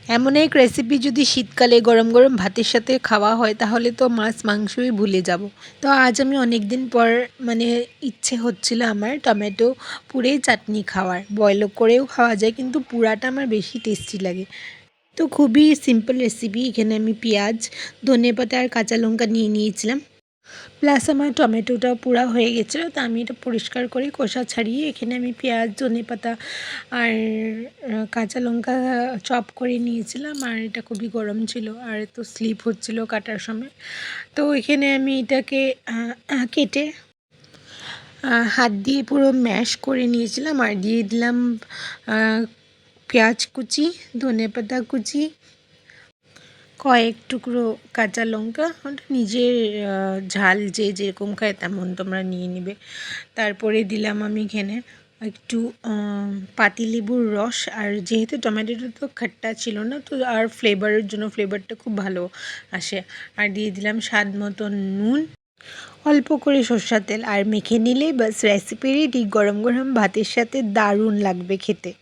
এমন এক রেসিপি যদি শীতকালে গরম গরম ভাতের সাথে খাওয়া হয় তাহলে তো মাছ মাংসই ভুলে যাব। তো আজ আমি অনেক দিন পর ইচ্ছে হচ্ছিল আমার টমেটো পুড়ে চাটনি খাওয়ার। বয়েল করেও খাওয়া যায় কিন্তু পুরাটা আমার বেশি টেস্টি লাগে। তো খুবই সিম্পল রেসিপি। এখানে আমি পেঁয়াজ, ধনেপাতা আর কাঁচা লঙ্কা নিয়ে নিয়েছিলাম। প্লাস আমার টমেটোটা পুরা হয়ে গেছিলো, তো আমি এটা পরিষ্কার করে খোসা ছাড়িয়ে এখানে আমি পেঁয়াজ, ধনেপাতা আর কাঁচা লঙ্কা চপ করে নিয়েছিলাম। আর এটা খুবই গরম ছিল আর তো স্লিপ হচ্ছিল কাটার সময়। তো এখানে আমি এটাকে কেটে হাত দিয়ে পুরো ম্যাশ করে নিয়েছিলাম আর দিয়ে দিলাম পেঁয়াজ কুচি, ধনেপাতা কুচি, কয়েক টুকরো কাঁচা লঙ্কা, ওটা নিজের ঝাল যে যেরকম খায় তেমন তোমরা নিয়ে নেবে। তারপরে দিলাম আমি এখানে একটু পাতিলেবুর রস। আর যেহেতু টমেটোটা তো খাট্টা ছিল না, তো আর ফ্লেভারের জন্য ফ্লেভারটা খুব ভালো আসে। আর দিয়ে দিলাম স্বাদ মতো নুন, অল্প করে সর্ষের তেল। আর মেখে নিলেই বাস রেসিপি রেডি। গরম গরম ভাতের সাথে দারুণ লাগবে খেতে।